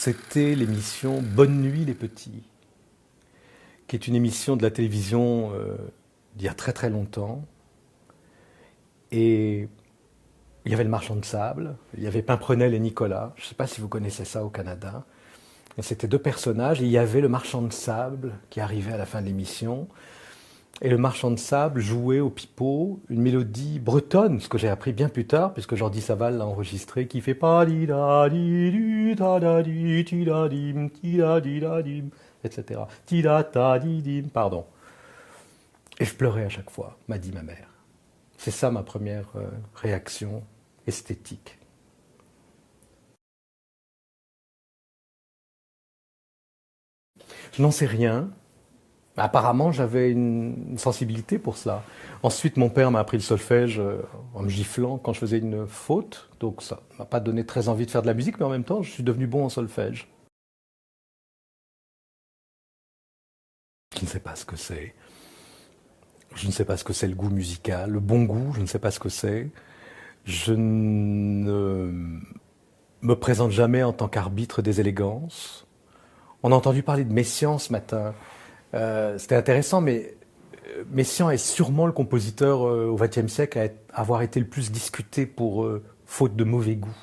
c'était l'émission Bonne nuit les petits, qui est une émission de la télévision d'il y a très très longtemps. Et il y avait le marchand de sable, il y avait Pimprenel et Nicolas, je ne sais pas si vous connaissez ça au Canada. Et c'était deux personnages, et il y avait le marchand de sable qui arrivait à la fin de l'émission. Et le marchand de sable jouait au pipeau une mélodie bretonne, ce que j'ai appris bien plus tard, puisque Jordi Savall l'a enregistré, qui fait pa di da di du ta da di ti da dim ti da di da dim, etc. Ti da ta di dim, pardon. Et je pleurais à chaque fois, m'a dit ma mère. C'est ça ma première réaction esthétique. Je n'en sais rien. Apparemment, j'avais une sensibilité pour cela. Ensuite, mon père m'a appris le solfège en me giflant quand je faisais une faute. Donc ça m'a pas donné très envie de faire de la musique, mais en même temps, je suis devenu bon en solfège. Je ne sais pas ce que c'est. Je ne sais pas ce que c'est le goût musical. Le bon goût, je ne sais pas ce que c'est. Je ne me présente jamais en tant qu'arbitre des élégances. On a entendu parler de Messiaen ce matin. C'était intéressant, mais Messiaen est sûrement le compositeur au XXe siècle à avoir été le plus discuté pour faute de mauvais goût.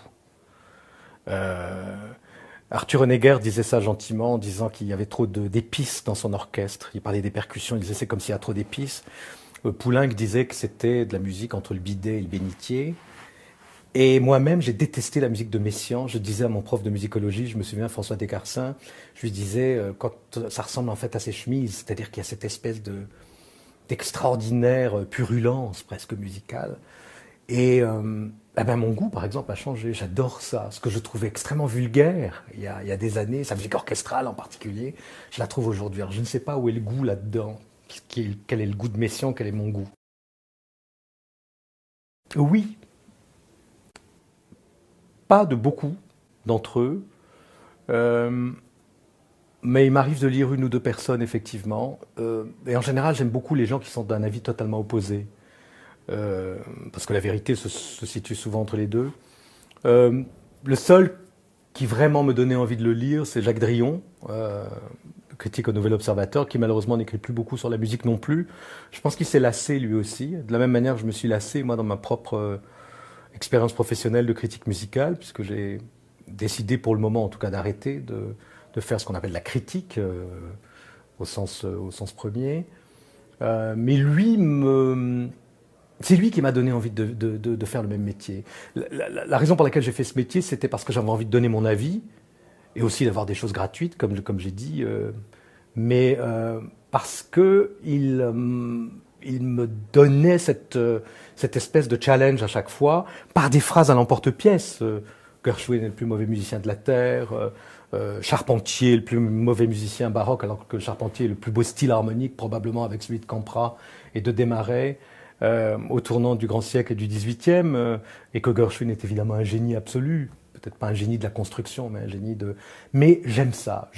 Arthur Honegger disait ça gentiment en disant qu'il y avait trop d'épices dans son orchestre. Il parlait des percussions, il disait c'est comme s'il y a trop d'épices. Poulenc disait que c'était de la musique entre le bidet et le bénitier. Et moi-même, j'ai détesté la musique de Messiaen. Je disais à mon prof de musicologie, je me souviens, François Descarcins, je lui disais, quand ça ressemble en fait à ses chemises, c'est-à-dire qu'il y a cette espèce d'extraordinaire purulence presque musicale. Et eh ben mon goût, par exemple, a changé. J'adore ça. Ce que je trouvais extrêmement vulgaire il y a des années, sa musique orchestrale en particulier, je la trouve aujourd'hui. Alors je ne sais pas où est le goût là-dedans. Quel est le goût de Messiaen, quel est mon goût? Oui, pas de beaucoup d'entre eux, euh, mais il m'arrive de lire une ou deux personnes, effectivement. Et en général, j'aime beaucoup les gens qui sont d'un avis totalement opposé, parce que la vérité se situe souvent entre les deux. Euh, le seul qui vraiment me donnait envie de le lire, c'est Jacques Drillon, critique au Nouvel Observateur, qui malheureusement n'écrit plus beaucoup sur la musique non plus. Je pense qu'il s'est lassé lui aussi, de la même manière que je me suis lassé, moi, dans ma propre expérience professionnelle de critique musicale, puisque j'ai décidé pour le moment en tout cas d'arrêter de faire ce qu'on appelle la critique au sens premier. Mais c'est lui qui m'a donné envie de faire le même métier. La raison pour laquelle j'ai fait ce métier, c'était parce que j'avais envie de donner mon avis et aussi d'avoir des choses gratuites, comme j'ai dit, mais parce que il me donnait cette espèce de challenge à chaque fois, par des phrases à l'emporte-pièce. Gershwin est le plus mauvais musicien de la Terre, Charpentier le plus mauvais musicien baroque, alors que Charpentier est le plus beau style harmonique, probablement avec celui de Campra et de Desmarais, au tournant du grand siècle et du XVIIIe, et que Gershwin est évidemment un génie absolu, peut-être pas un génie de la construction, mais un génie de... Mais j'aime ça.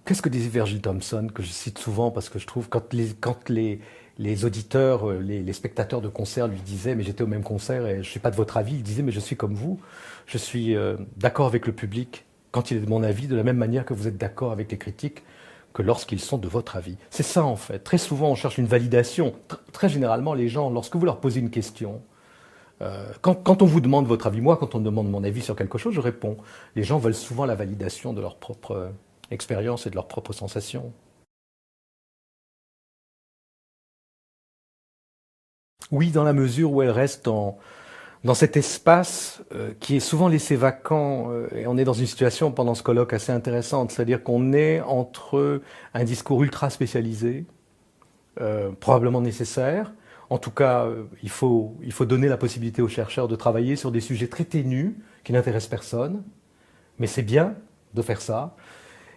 Qu'est-ce que disait Virgil Thompson, que je cite souvent parce que je trouve quand les auditeurs, les spectateurs de concert lui disaient mais j'étais au même concert et je ne suis pas de votre avis, il disait mais je suis comme vous, je suis d'accord avec le public quand il est de mon avis, de la même manière que vous êtes d'accord avec les critiques que lorsqu'ils sont de votre avis. C'est ça en fait. Très souvent on cherche une validation. Très généralement les gens, lorsque vous leur posez une question, quand on vous demande votre avis, moi quand on me demande mon avis sur quelque chose, je réponds. Les gens veulent souvent la validation de leur propre expérience et de leurs propres sensations. Oui, dans la mesure où elle reste dans cet espace qui est souvent laissé vacant, et on est dans une situation pendant ce colloque assez intéressante, c'est-à-dire qu'on est entre un discours ultra spécialisé, probablement nécessaire. En tout cas, il faut donner la possibilité aux chercheurs de travailler sur des sujets très ténus qui n'intéressent personne, mais c'est bien de faire ça.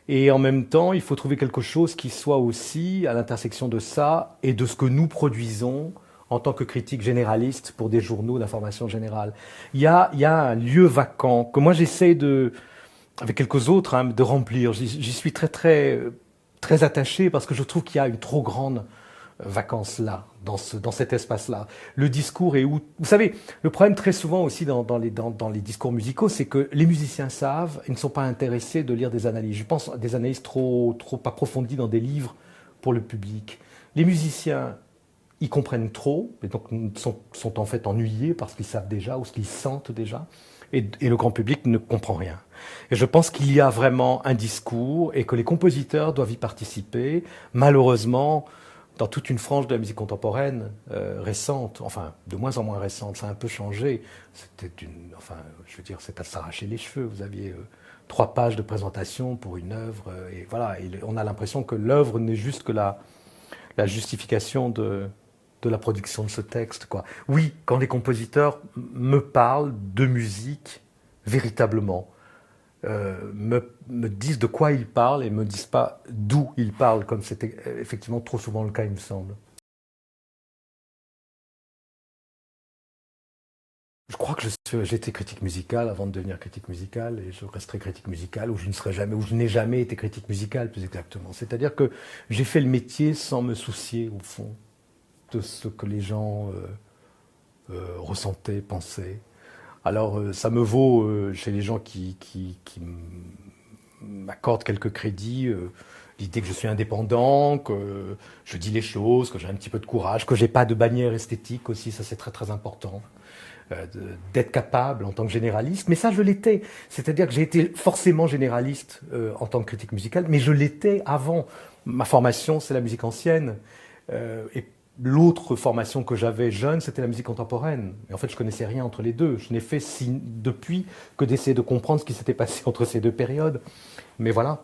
Et en même temps, il faut trouver quelque chose qui soit aussi à l'intersection de ça et de ce que nous produisons en tant que critique généraliste pour des journaux d'information générale. Il y a un lieu vacant que moi j'essaie avec quelques autres, de remplir. J'y suis très attaché parce que je trouve qu'il y a une trop grande vacances-là, dans cet espace-là. Le discours est où? Vous savez, le problème très souvent aussi dans les discours musicaux, c'est que les musiciens savent et ne sont pas intéressés de lire des analyses. Je pense à des analyses trop approfondies dans des livres pour le public. Les musiciens, ils comprennent trop, et donc sont en fait ennuyés par ce qu'ils savent déjà ou ce qu'ils sentent déjà, et le grand public ne comprend rien. Et je pense qu'il y a vraiment un discours et que les compositeurs doivent y participer. Malheureusement, dans toute une frange de la musique contemporaine récente, enfin de moins en moins récente, ça a un peu changé. Enfin, je veux dire, c'est à s'arracher les cheveux. Vous aviez 3 pages de présentation pour une œuvre, et voilà. Et on a l'impression que l'œuvre n'est juste que la justification de la production de ce texte, quoi. Oui, quand les compositeurs me parlent de musique véritablement, me disent de quoi ils parlent et me disent pas d'où ils parlent, comme c'était effectivement trop souvent le cas, il me semble. Je crois que j'étais critique musicale avant de devenir critique musicale, et je resterai critique musicale, ou je ne serai jamais, ou je n'ai jamais été critique musicale, plus exactement. C'est-à-dire que j'ai fait le métier sans me soucier, au fond, de ce que les gens ressentaient, pensaient. Alors, ça me vaut chez les gens qui m'accordent quelques crédits, l'idée que je suis indépendant, que je dis les choses, que j'ai un petit peu de courage, que j'ai pas de bannière esthétique aussi, ça c'est très très important. D'être capable en tant que généraliste, mais ça je l'étais. C'est-à-dire que j'ai été forcément généraliste en tant que critique musicale, mais je l'étais avant. Ma formation, c'est la musique ancienne. Et l'autre formation que j'avais jeune, c'était la musique contemporaine. Et en fait, je connaissais rien entre les deux. Je n'ai fait depuis que d'essayer de comprendre ce qui s'était passé entre ces deux périodes. Mais voilà.